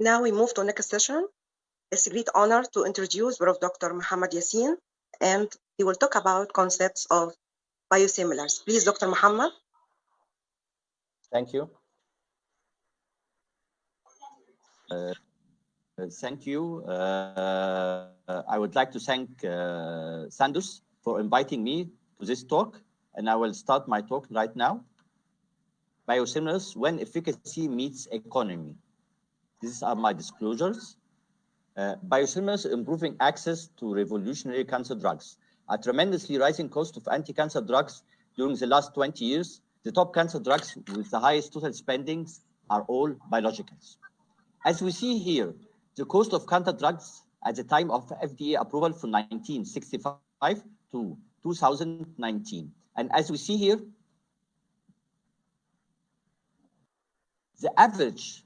Now we move to the next session. It's a great honor to introduce Prof. Dr. Muhammad Yassin, and he will talk about concepts of biosimilars. Please, Dr. Muhammad. Thank you. Thank you. I would like to thank Sandus for inviting me to this talk, and I will start my talk right now. Biosimilars, when efficacy meets economy. These are my disclosures. Biosimilars improving access to revolutionary cancer drugs. A tremendously rising cost of anti-cancer drugs during the last 20 years, the top cancer drugs with the highest total spendings are all biologicals. As we see here, the cost of cancer drugs at the time of FDA approval from 1965 to 2019. And as we see here, the average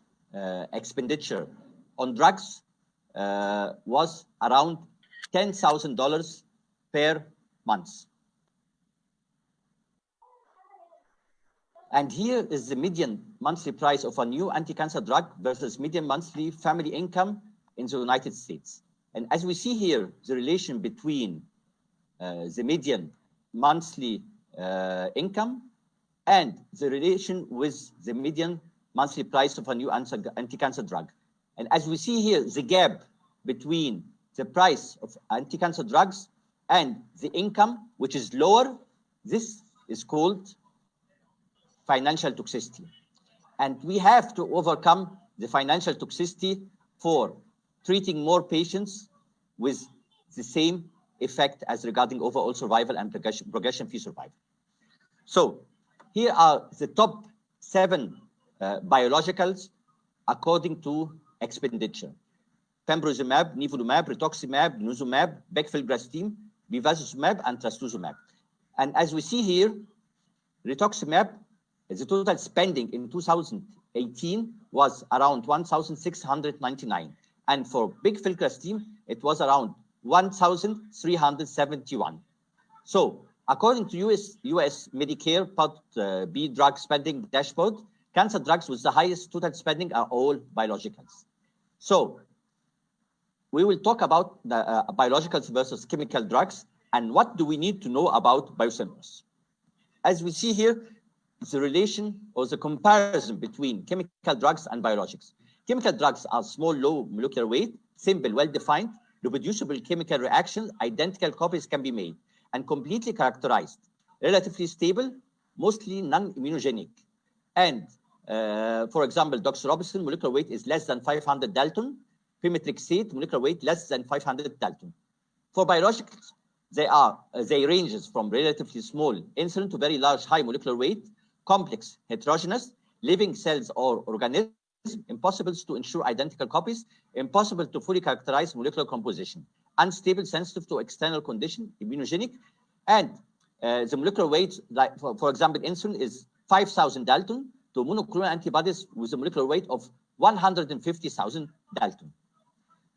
expenditure on drugs was around $10,000 per month. And here is the median monthly price of a new anti-cancer drug versus median monthly family income in the United States. And as we see here, the relation between the median monthly income and the relation with the median monthly price of a new anti-cancer drug. And as we see here, the gap between the price of anti-cancer drugs and the income, which is lower, this is called financial toxicity. And we have to overcome the financial toxicity for treating more patients with the same effect as regarding overall survival and progression-free survival. So here are the top 7 biologicals according to expenditure: pembrolizumab, nivolumab, rituximab, denosumab, pegfilgrastim, bevacizumab, and trastuzumab. And as we see here, rituximab, the total spending in 2018 was around 1,699, and for pegfilgrastim, it was around 1,371. So, according to US Medicare Part B drug spending dashboard, cancer drugs with the highest total spending are all biologicals. So we will talk about the biologicals versus chemical drugs and what do we need to know about biosimilars. As we see here, the relation or the comparison between chemical drugs and biologics. Chemical drugs are small, low molecular weight, simple, well-defined, reproducible chemical reactions, identical copies can be made, and completely characterized, relatively stable, mostly non-immunogenic. And for example, doxorubicin molecular weight is less than 500 Dalton, pemetrexate molecular weight less than 500 Dalton. For biologicals, they ranges from relatively small insulin to very large high molecular weight, complex, heterogeneous, living cells or organisms, impossible to ensure identical copies, impossible to fully characterize molecular composition, unstable, sensitive to external condition, immunogenic, and the molecular weight, like for example, insulin is 5,000 Dalton to monoclonal antibodies with a molecular weight of 150,000 Dalton.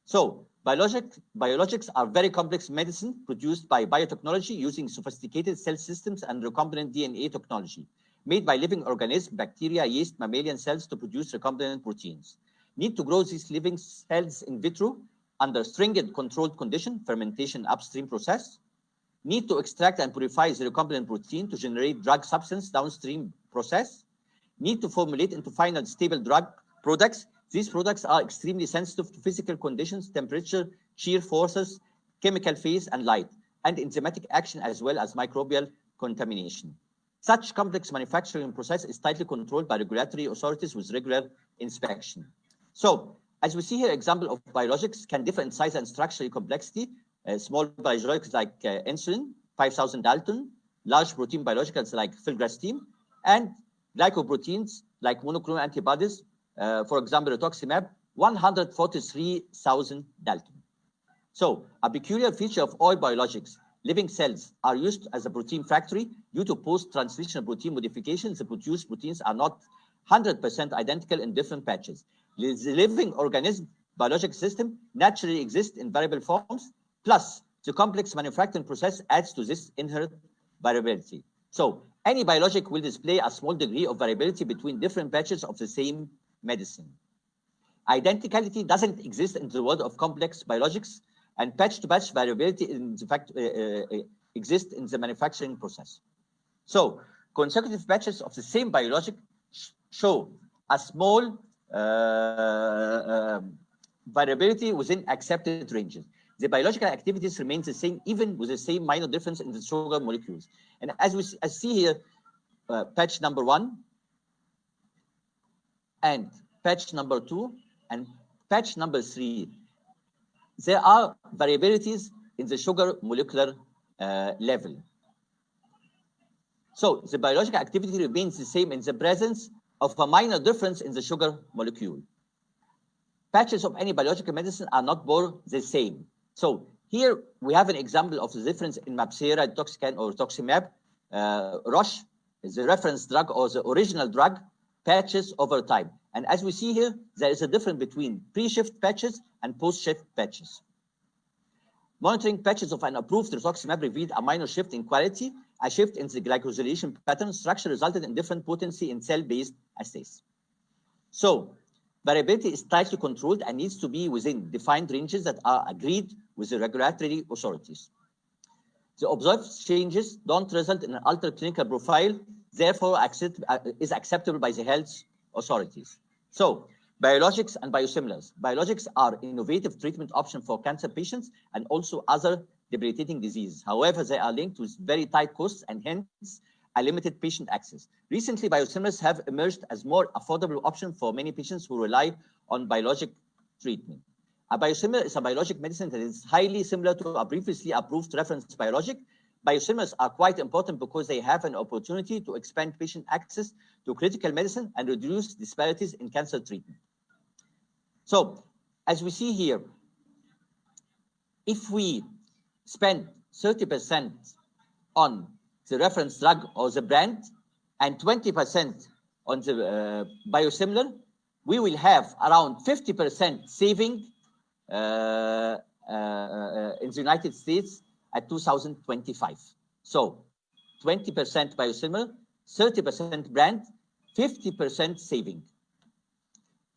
So biologics are very complex medicine produced by biotechnology using sophisticated cell systems and recombinant DNA technology, made by living organisms, bacteria, yeast, mammalian cells to produce recombinant proteins. Need to grow these living cells in vitro under stringent controlled condition, fermentation upstream process. Need to extract and purify the recombinant protein to generate drug substance downstream process. Need to formulate into final stable drug products. These products are extremely sensitive to physical conditions, temperature, shear forces, chemical phase, and light, and enzymatic action as well as microbial contamination. Such complex manufacturing process is tightly controlled by regulatory authorities with regular inspection. So, as we see here, example of biologics can differ in size and structural complexity. Small biologics like insulin, 5,000 Dalton, large protein biologicals like filgrastim, and glycoproteins like monoclonal antibodies, for example, rituximab, 143,000 Dalton. So, a peculiar feature of all biologics, living cells are used as a protein factory. Due to post-translational protein modifications, the produced proteins are not 100% identical in different patches. The living organism biologic system naturally exists in variable forms, plus the complex manufacturing process adds to this inherent variability. So any biologic will display a small degree of variability between different batches of the same medicine. Identicality doesn't exist in the world of complex biologics, and patch-to-patch variability in fact exists in the manufacturing process. So consecutive batches of the same biologic show a small variability within accepted ranges. The biological activities remain the same even with the same minor difference in the sugar molecules. And as we see here, patch number 1 and patch number 2 and patch number 3, there are variabilities in the sugar molecular level. So the biological activity remains the same in the presence of a minor difference in the sugar molecule. Patches of any biological medicine are not born the same. So here we have an example of the difference in Mabsera, Toxican, or Toximab. Roche is the reference drug or the original drug, patches over time. And as we see here, there is a difference between pre-shift patches and post-shift patches. Monitoring patches of an approved rituximab revealed a minor shift in quality. A shift in the glycosylation pattern structure resulted in different potency in cell-based assays. So variability is tightly controlled and needs to be within defined ranges that are agreed with the regulatory authorities. The observed changes don't result in an altered clinical profile, therefore is acceptable by the health authorities. So biologics and biosimilars. Biologics are innovative treatment option for cancer patients and also other debilitating diseases. However, they are linked with very tight costs and hence a limited patient access. Recently, biosimilars have emerged as more affordable option for many patients who rely on biologic treatment. A biosimilar is a biologic medicine that is highly similar to a previously approved reference biologic. Biosimilars are quite important because they have an opportunity to expand patient access to critical medicine and reduce disparities in cancer treatment. So, as we see here, if we spend 30% on the reference drug or the brand and 20% on the biosimilar, we will have around 50% saving in the United States at 2025. So 20% biosimilar, 30% brand, 50% saving.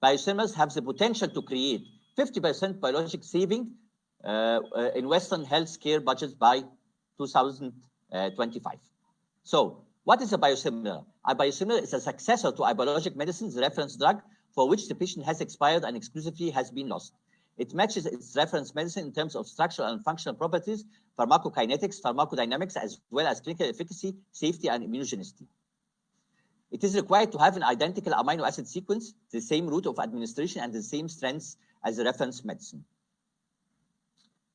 Biosimilars have the potential to create 50% biologic saving in Western healthcare budgets by 2025. So what is a biosimilar? A biosimilar is a successor to a biologic medicine, the reference drug, for which the patient has expired and exclusivity has been lost. It matches its reference medicine in terms of structural and functional properties, pharmacokinetics, pharmacodynamics, as well as clinical efficacy, safety, and immunogenicity. It is required to have an identical amino acid sequence, the same route of administration, and the same strengths as the reference medicine.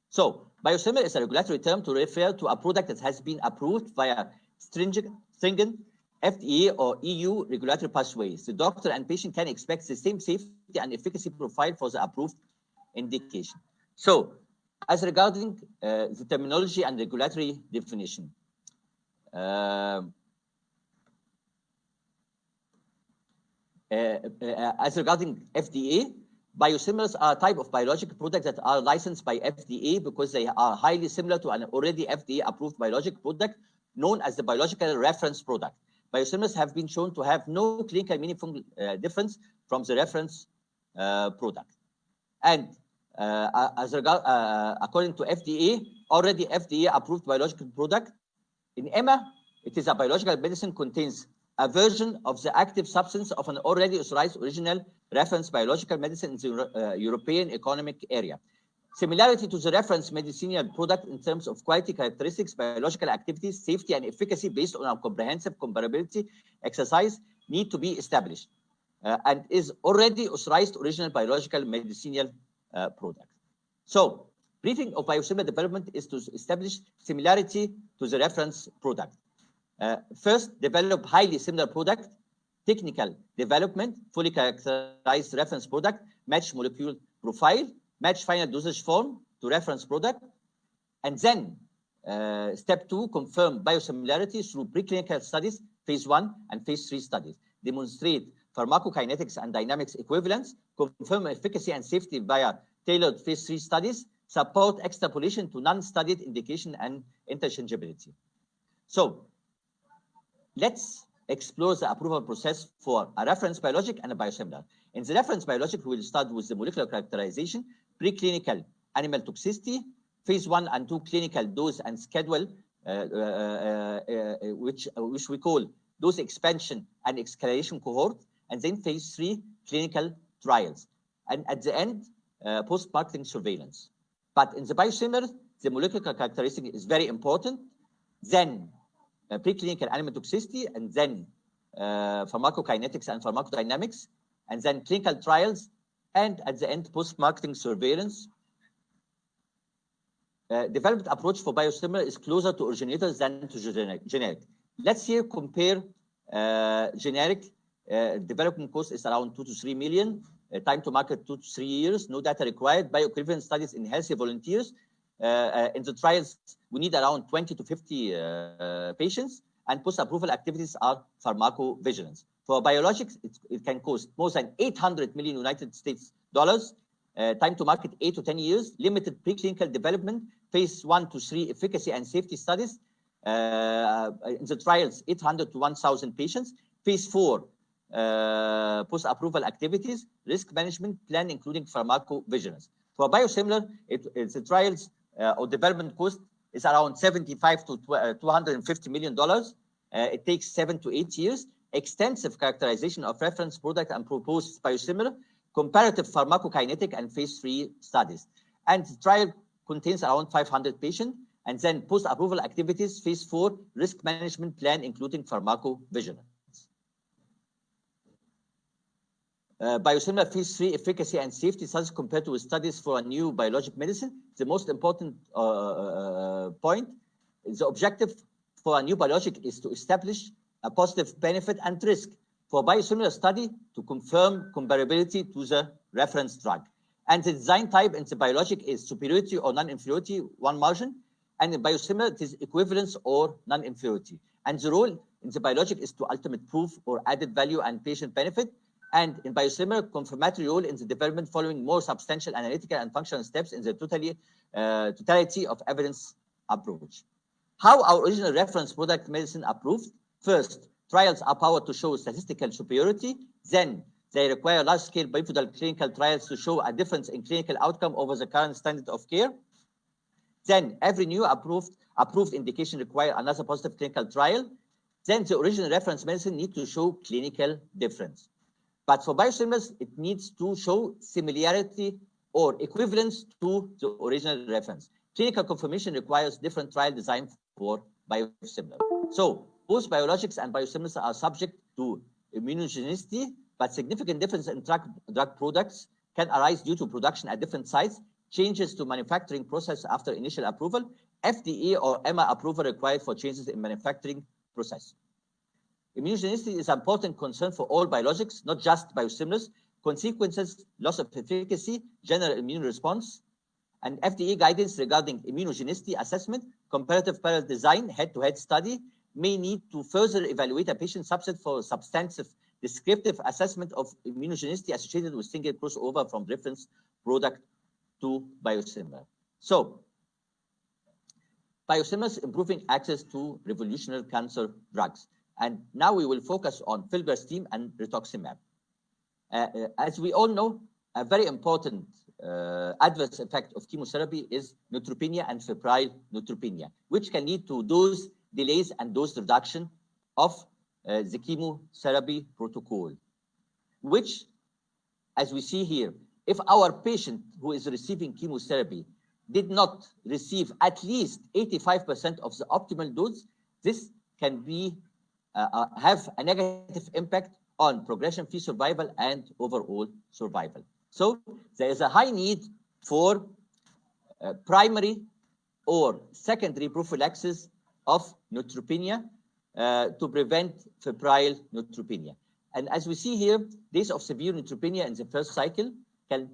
So, biosimilar is a regulatory term to refer to a product that has been approved via stringent FDA or EU regulatory pathways. The doctor and patient can expect the same safety and efficacy profile for the approved indication. So, as regarding the terminology and regulatory definition, as regarding FDA, biosimilars are a type of biologic product that are licensed by FDA because they are highly similar to an already FDA-approved biologic product known as the biological reference product. Biosimilars have been shown to have no clinical meaningful difference from the reference product. And according to FDA, already FDA-approved biological product, in EMA, it is a biological medicine contains a version of the active substance of an already authorized original reference biological medicine in the European Economic Area. Similarity to the reference medicinal product in terms of quality characteristics, biological activities, safety, and efficacy based on a comprehensive comparability exercise need to be established and is already authorized original biological medicinal product. So, briefing of biosimilar development is to establish similarity to the reference product. First, develop highly similar product, technical development, fully characterized reference product, match molecule profile, match final dosage form to reference product, and then step 2, confirm biosimilarity through preclinical studies, phase 1 and phase 3 studies, demonstrate pharmacokinetics and dynamics equivalence, confirm efficacy and safety via tailored phase 3 studies, support extrapolation to non-studied indication and interchangeability. So, let's explore the approval process for a reference biologic and a biosimilar. In the reference biologic, we will start with the molecular characterization, preclinical animal toxicity, phase 1 and 2 clinical dose and schedule, which we call dose expansion and escalation cohort, and then phase 3 clinical trials. And at the end, post-marketing surveillance. But in the biosimilars, the molecular characteristic is very important. Then preclinical animal toxicity, and then pharmacokinetics and pharmacodynamics, and then clinical trials, and at the end, post-marketing surveillance. Development approach for biosimilar is closer to originators than to generic. Let's here compare generic. Development cost is around 2 to 3 million. Time to market 2 to 3 years. No data required. Bioequivalence studies in healthy volunteers. In the trials, we need around 20 to 50 patients, and post-approval activities are pharmacovigilance. For biologics, it can cost more than 800 million United States dollars. Time to market 8 to 10 years. Limited preclinical development, phase 1 to 3 efficacy and safety studies. In the trials, 800 to 1,000 patients. Phase 4, post-approval activities, risk management plan, including pharmacovigilance. For biosimilar, the trials or development cost is around 75 to 250 million dollars. It takes 7 to 8 years. Extensive characterization of reference product and proposed biosimilar, comparative pharmacokinetic and phase 3 studies. And the trial contains around 500 patients. And then post-approval activities, phase 4, risk management plan, including pharmacovigilance. Biosimilar phase 3 efficacy and safety studies compared to studies for a new biologic medicine. The most important point is the objective for a new biologic is to establish a positive benefit and risk. For biosimilar study to confirm comparability to the reference drug. And the design type in the biologic is superiority or non-inferiority, one margin. And in biosimilar, it is equivalence or non-inferiority. And the role in the biologic is to ultimate proof or added value and patient benefit. And in biosimilar, confirmatory role in the development following more substantial analytical and functional steps in the totality of evidence approach. How our original reference product medicine approved? First, trials are powered to show statistical superiority. Then they require large-scale pivotal clinical trials to show a difference in clinical outcome over the current standard of care. Then every new approved indication requires another positive clinical trial. Then the original reference medicine needs to show clinical difference. But for biosimilars, it needs to show similarity or equivalence to the original reference. Clinical confirmation requires different trial design for biosimilar. So both biologics and biosimilars are subject to immunogenicity, but significant difference in drug products can arise due to production at different sites, changes to manufacturing process after initial approval, FDA or EMA approval required for changes in manufacturing process. Immunogenicity is an important concern for all biologics, not just biosimilars. Consequences, loss of efficacy, general immune response, and FDA guidance regarding immunogenicity assessment, comparative parallel design, head-to-head study, may need to further evaluate a patient subset for substantive descriptive assessment of immunogenicity associated with single crossover from reference product to biosimilar. So, biosimilars improving access to revolutionary cancer drugs. And now we will focus on filgrastim and rituximab. As we all know, a very important adverse effect of chemotherapy is neutropenia and febrile neutropenia, which can lead to dose delays and dose reduction of the chemotherapy protocol, which, as we see here, if our patient who is receiving chemotherapy did not receive at least 85% of the optimal dose, this can be have a negative impact on progression-free survival and overall survival. So there is a high need for primary or secondary prophylaxis of neutropenia to prevent febrile neutropenia. And as we see here, days of severe neutropenia in the first cycle can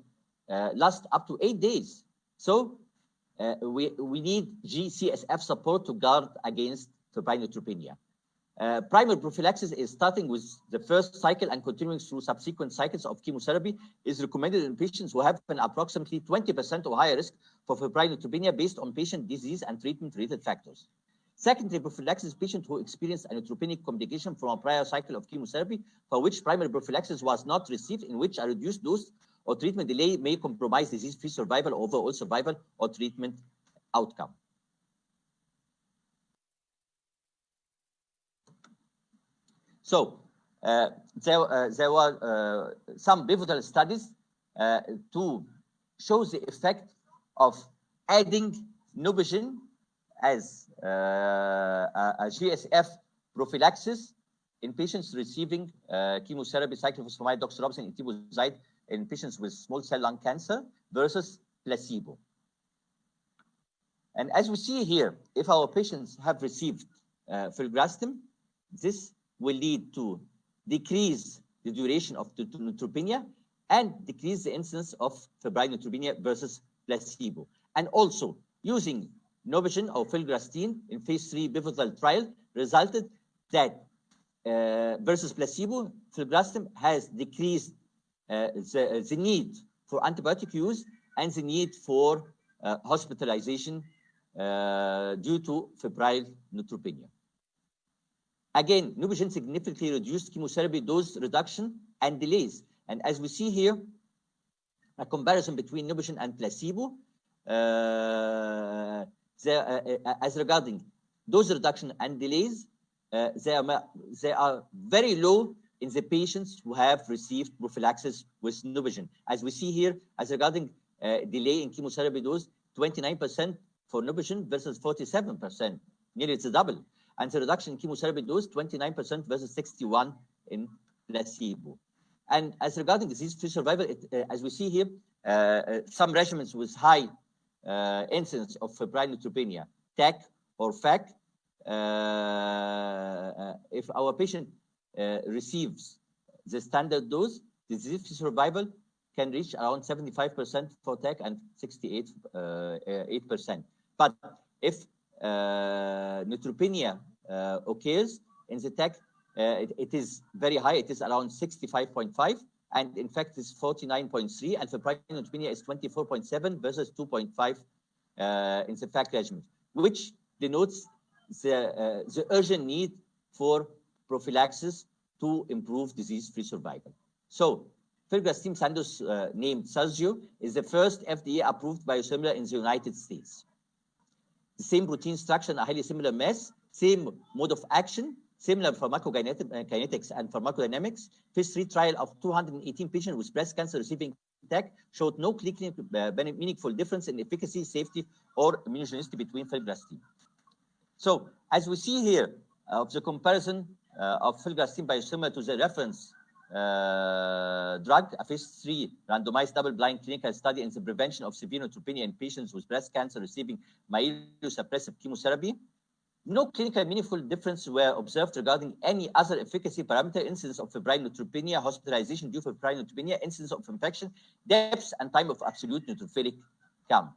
last up to 8 days. So we need GCSF support to guard against febrile neutropenia. Primary prophylaxis is starting with the first cycle and continuing through subsequent cycles of chemotherapy is recommended in patients who have an approximately 20% or higher risk for febrile neutropenia based on patient disease and treatment-related factors. Secondary prophylaxis, patient who experienced a neutropenic complication from a prior cycle of chemotherapy for which primary prophylaxis was not received, in which a reduced dose or treatment delay may compromise disease-free survival, overall survival, or treatment outcome. So there were some pivotal studies to show the effect of adding Nubigen as a GSF prophylaxis in patients receiving chemotherapy, cyclophosphamide, doxorubicin, and etiboside in patients with small cell lung cancer versus placebo. And as we see here, if our patients have received filgrastim, this will lead to decrease the duration of the neutropenia and decrease the incidence of febrile neutropenia versus placebo. And also, using Nubigen or filgrastim in phase 3 pivotal trial resulted that versus placebo, filgrastim has decreased the need for antibiotic use and the need for hospitalization due to febrile neutropenia. Again, Nubigen significantly reduced chemotherapy dose reduction and delays. And as we see here, a comparison between Nubigen and placebo, as regarding dose reduction and delays, they are very low in the patients who have received prophylaxis with Nubigen. As we see here, as regarding delay in chemotherapy dose, 29% for Nubigen versus 47%, nearly it's a double. And the reduction in chemotherapy dose, 29% versus 61% in placebo. And as regarding disease-free survival, as we see here, some regimens with high incidence of febrile neutropenia, TAC or FAC, if our patient receives the standard dose, disease-free survival can reach around 75% for TAC and 68%. But if neutropenia occurs in the TAC, it is very high. It is around 65.5, and in fact, it's 49.3, and febrile neutropenia is 24.7 versus 2.5 in the FAC regimen, which denotes the urgent need for prophylaxis to improve disease-free survival. So, filgrastim Sandoz, named Sergio, is the first FDA-approved biosimilar in the United States. The same protein structure and a highly similar mass, same mode of action, similar pharmacokinetics and pharmacodynamics. Phase 3 trial of 218 patients with breast cancer receiving TAC showed no clinically meaningful difference in efficacy, safety, or immunogenicity between filgrastim. So, as we see here, of the comparison of filgrastim biosimilar to the reference drug, a phase 3 randomized double-blind clinical study in the prevention of severe neutropenia in patients with breast cancer receiving myelosuppressive chemotherapy. No clinical meaningful difference were observed regarding any other efficacy parameter, incidence of febrile neutropenia, hospitalization due to febrile neutropenia, incidence of infection, depth and time of absolute neutrophilic count.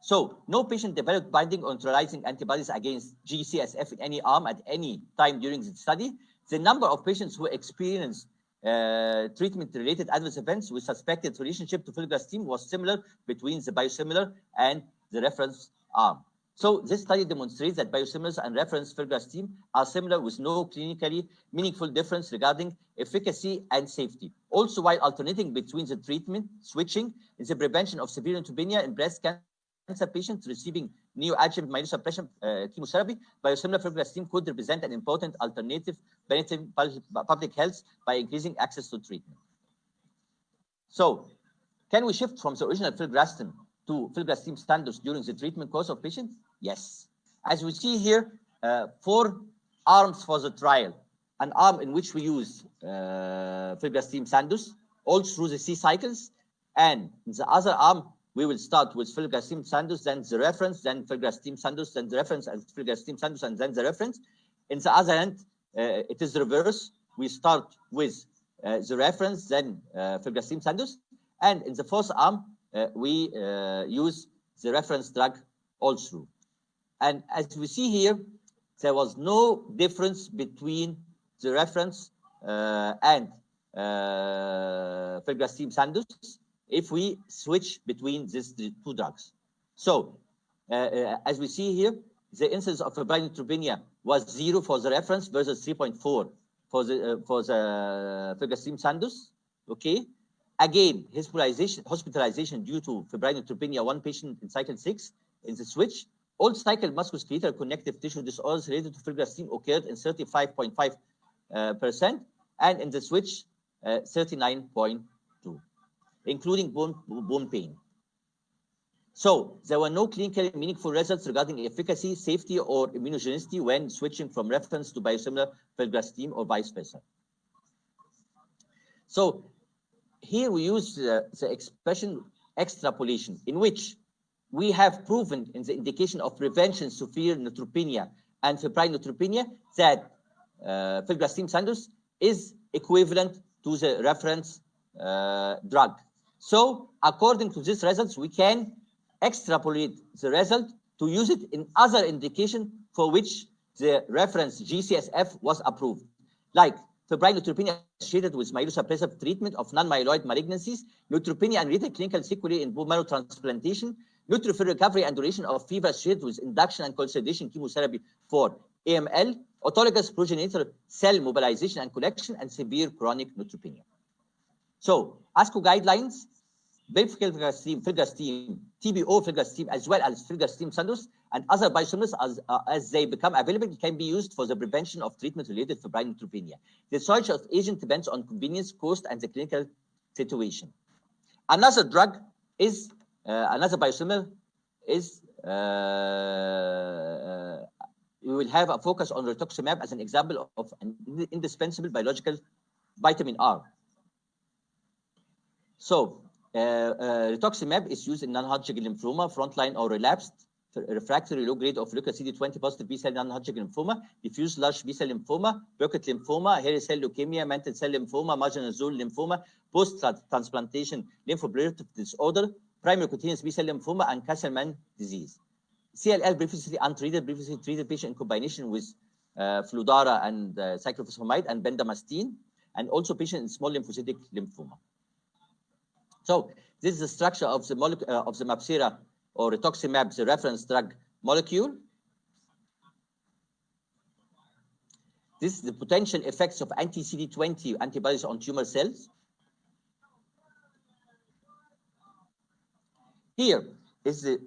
So, no patient developed binding or neutralizing antibodies against G-CSF in any arm at any time during the study. The number of patients who experienced treatment-related adverse events with suspected relationship to filgrastim was similar between the biosimilar and the reference arm. So this study demonstrates that biosimilars and reference filgrastim are similar with no clinically meaningful difference regarding efficacy and safety. Also, while alternating between the treatment, switching in the prevention of severe neutropenia in breast cancer patients receiving neoadjuvant myelosuppression chemotherapy, biosimilar filgrastim could represent an important alternative benefiting public health by increasing access to treatment. So, can we shift from the original filgrastim to filgrastim Sandoz during the treatment course of patients? Yes. As we see here, 4 arms for the trial. An arm in which we use filgrastim Sandoz all through the C cycles, and the other arm we will start with filgrastim Sandoz, then the reference, then filgrastim Sandoz, then the reference, and filgrastim Sandoz, and then the reference. In the other end, it is reverse. We start with the reference, then filgrastim Sandoz, and in the fourth arm, we use the reference drug all through. And as we see here, there was no difference between the reference and filgrastim Sandoz if we switch between these 2 drugs. So, as we see here, the incidence of febrile neutropenia was 0 for the reference versus 3.4 for the filgrastim Sandoz. Okay. Again, hospitalization due to febrile neutropenia, 1 patient in cycle 6 in the switch. All cycle musculoskeletal connective tissue disorders related to filgrastim occurred in 35.5%, and in the switch, 39.2%, including bone pain. So there were no clinically meaningful results regarding efficacy, safety, or immunogenicity when switching from reference to biosimilar filgrastim or vice versa. So here we use the expression extrapolation, in which we have proven in the indication of prevention severe neutropenia and febrile neutropenia that filgrastim Sandoz is equivalent to the reference drug. So according to these results, we can extrapolate the result to use it in other indication for which the reference GCSF was approved, like febrile neutropenia associated with myelosuppressive treatment of non-myeloid malignancies, neutropenia and related clinical sequelae in bone marrow transplantation, neutrophil recovery and duration of fever associated with induction and consolidation chemotherapy for AML, autologous progenitor cell mobilization and collection, and severe chronic neutropenia. So ASCO guidelines, filgrastim, TBO filgrastim, as well as filgrastim Sandoz and other biosimilars as they become available can be used for the prevention of treatment-related febrile neutropenia. The choice of agent depends on convenience, cost, and the clinical situation. Another drug is, another biosimilar is, we will have a focus on rituximab as an example of an indispensable biological vitamin R. So rituximab is used in non-Hodgkin lymphoma, frontline or relapsed refractory low grade of follicular CD20 positive B cell non-Hodgkin lymphoma, diffuse large B cell lymphoma, Burkitt lymphoma, hairy cell leukemia, mantle cell lymphoma, marginal zone lymphoma, post-transplantation lymphoproliferative disorder, primary cutaneous B cell lymphoma, and Castleman disease. CLL previously untreated, previously treated patient in combination with Fludara and cyclophosphamide and bendamustine, and also patient in small lymphocytic lymphoma. So this is the structure of the molecule of the MabThera or rituximab, the reference drug molecule. This is the potential effects of anti-CD20 antibodies on tumor cells. Here is the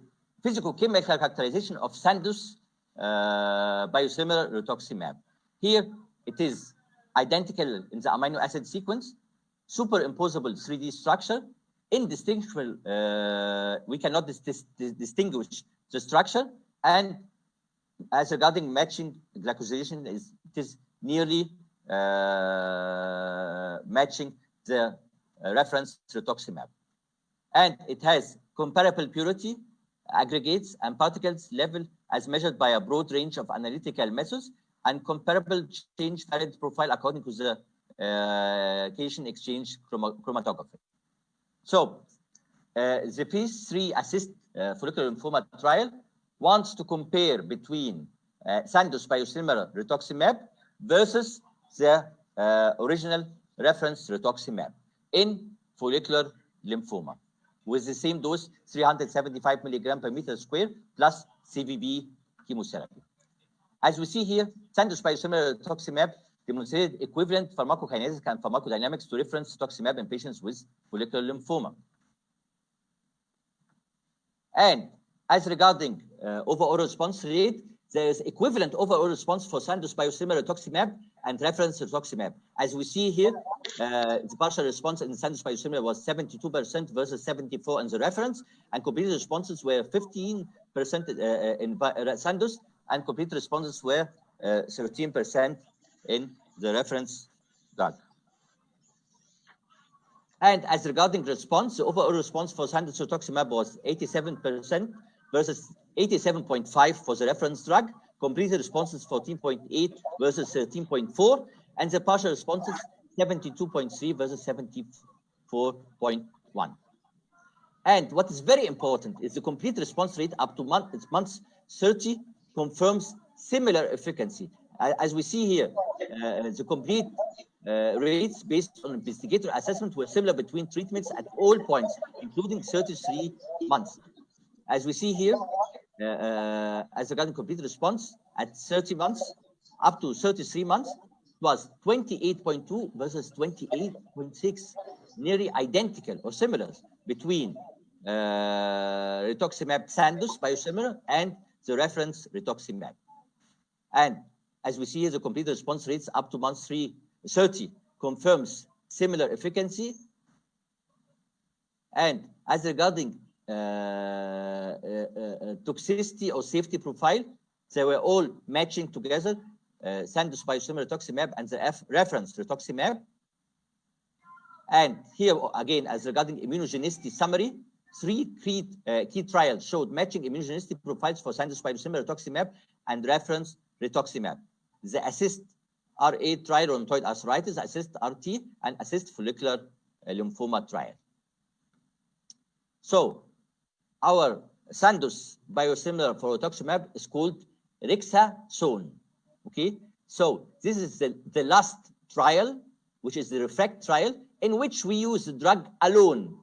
physicochemical characterization of Sandoz biosimilar rituximab. Here it is identical in the amino acid sequence, superimposable 3D structure, indistinguishable, we cannot distinguish the structure, and as regarding matching glycosylation, it is nearly matching the reference rituximab. And it has comparable purity, aggregates, and particles level as measured by a broad range of analytical methods, and comparable change variant profile according to the cation exchange chromatography. So the phase 3 ASSIST follicular lymphoma trial wants to compare between Sandoz biosimilar rituximab versus the original reference rituximab in follicular lymphoma with the same dose, 375 milligram per meter square plus CVB chemotherapy. As we see here, Sandoz biosimilar rituximab demonstrated equivalent pharmacokinetics and pharmacodynamics to reference rituximab in patients with follicular lymphoma. And as regarding overall response rate, there is equivalent overall response for Sandoz biosimilar rituximab and reference rituximab. As we see here, the partial response in Sandoz biosimilar was 72% versus 74% in the reference, and complete responses were 15% in Sandoz, and complete responses were 13% in the reference drug. And as regarding response, the overall response for Sandoz rituximab was 87% versus 87.5% for the reference drug. Completed responses 14.8 versus 13.4, and the partial responses 72.3 versus 74.1. And what is very important is the complete response rate up to month 30 confirms similar efficacy. As we see here, the complete rates based on investigator assessment were similar between treatments at all points, including 33 months. As we see here, as regarding complete response at 30 months up to 33 months, it was 28.2 versus 28.6, nearly identical or similar between rituximab Sandoz biosimilar and the reference rituximab. And as we see here, the complete response rates up to month 30 confirms similar efficacy. And as regarding toxicity or safety profile, they were all matching together, Sandoz biosimilar rituximab and the reference rituximab. And here again, as regarding immunogenicity summary, 3 key trials showed matching immunogenicity profiles for Sandoz biosimilar rituximab and reference rituximab. The ASSIST-RA trial rheumatoid arthritis, ASSIST-RT, and ASSIST follicular lymphoma trial. So our Sandoz biosimilar for rituximab is called Rixathone. Okay, so this is the last trial, which is the REFRACT trial, in which we use the drug alone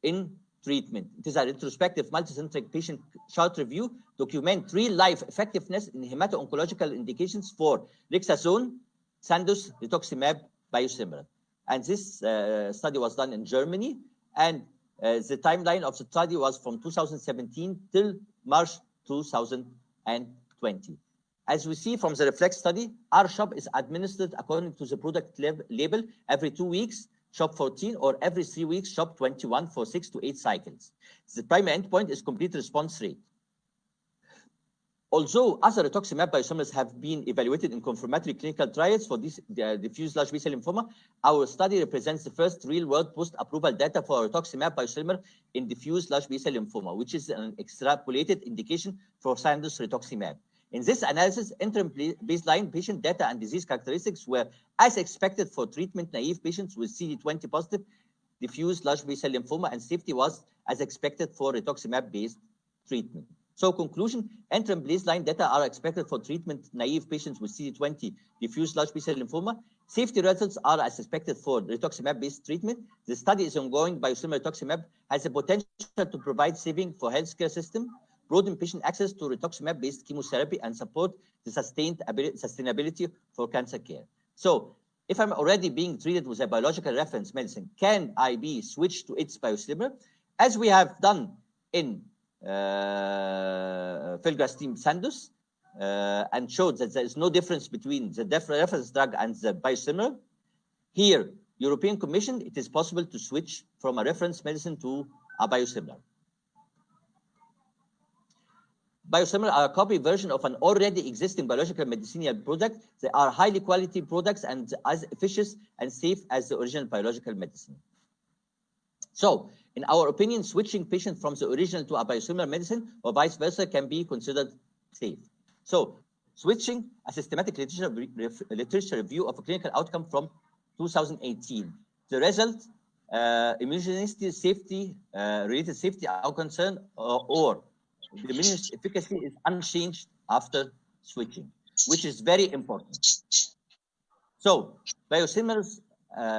in treatment. It is a retrospective multicentric patient chart review, document real-life effectiveness in hemato-oncological indications for Rixathone, Sandoz rituximab biosimilar. And this study was done in Germany, and the timeline of the study was from 2017 till March 2020. As we see from the REFLECT study, R-SHOP is administered according to the product label every 2 weeks, SHOP 14, or every 3 weeks, SHOP 21 for 6 to 8 cycles. The primary endpoint is complete response rate. Although other rituximab biosimilars have been evaluated in confirmatory clinical trials for this diffuse large B-cell lymphoma, our study represents the first real-world post-approval data for rituximab biosimilar in diffuse large B-cell lymphoma, which is an extrapolated indication for Sandoz rituximab. In this analysis, interim baseline patient data and disease characteristics were as expected for treatment-naive patients with CD20 positive diffuse large B-cell lymphoma, and safety was as expected for rituximab-based treatment. So conclusion, interim baseline data are expected for treatment-naive patients with CD20 diffuse large B-cell lymphoma. Safety results are as expected for rituximab-based treatment. The study is ongoing. Biosimilar rituximab has the potential to provide saving for healthcare system, broaden patient access to rituximab-based chemotherapy, and support the sustainability for cancer care. So if I'm already being treated with a biological reference medicine, can I be switched to its biosimilar? As we have done in filgrastim Sandoz, and showed that there is no difference between the reference drug and the biosimilar. Here, European Commission, it is possible to switch from a reference medicine to a biosimilar. Biosimilar are a copy version of an already existing biological medicinal product. They are highly quality products and as efficient and safe as the original biological medicine. So, in our opinion, switching patients from the original to a biosimilar medicine or vice versa can be considered safe. So, switching, a systematic literature review of a clinical outcome from 2018. The result, immunogenicity, safety, related safety are concerned, or the immunogenicity efficacy is unchanged after switching, which is very important. So, biosimilars,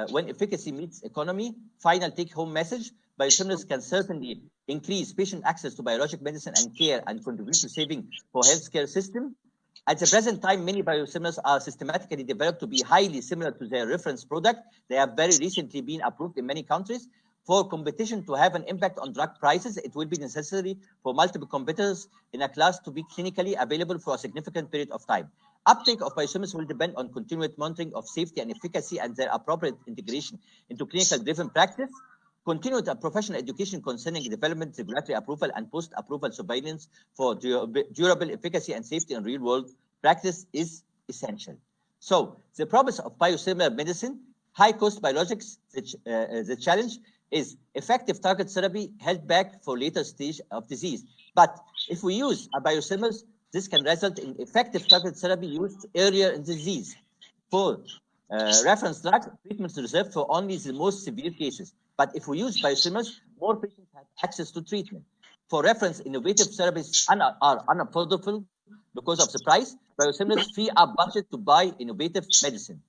when efficacy meets economy, final take-home message, biosimilars can certainly increase patient access to biologic medicine and care and contribute to saving for healthcare system. At the present time, many biosimilars are systematically developed to be highly similar to their reference product. They have very recently been approved in many countries. For competition to have an impact on drug prices, it will be necessary for multiple competitors in a class to be clinically available for a significant period of time. Uptake of biosimilars will depend on continued monitoring of safety and efficacy and their appropriate integration into clinical-driven practice. Continued professional education concerning development, regulatory approval, and post-approval surveillance for durable efficacy and safety in real-world practice is essential. So, the promise of biosimilar medicine, high-cost biologics, the challenge is effective target therapy held back for later stage of disease. But if we use a biosimilars, this can result in effective target therapy used earlier in disease. For reference drug, treatment is reserved for only the most severe cases. But if we use biosimilars, more patients have access to treatment. For reference, innovative therapies are unaffordable because of the price. Biosimilars free up budget to buy innovative medicine.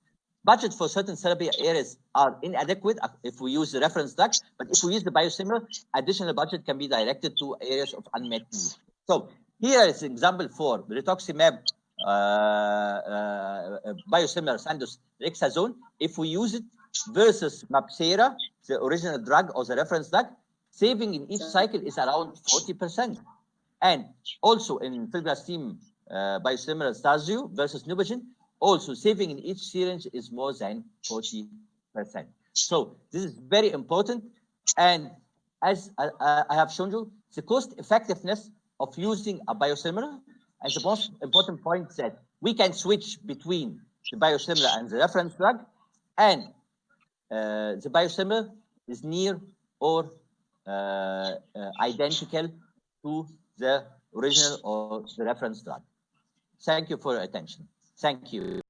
Budget for certain therapy areas are inadequate if we use the reference drug, but if we use the biosimilar, additional budget can be directed to areas of unmet need. So Here is an example for rituximab biosimilar Sandoz Rexazone. If we use it versus Mapsera, the original drug or the reference drug, saving in each cycle is around 40%. And also in filgrastim biosimilar Stasio versus Nubigen, also saving in each syringe is more than 40%. So this is very important. And as I have shown you, the cost effectiveness of using a biosimilar, and the most important point is that we can switch between the biosimilar and the reference drug, and the biosimilar is near or identical to the original or the reference drug. Thank you for your attention. Thank you.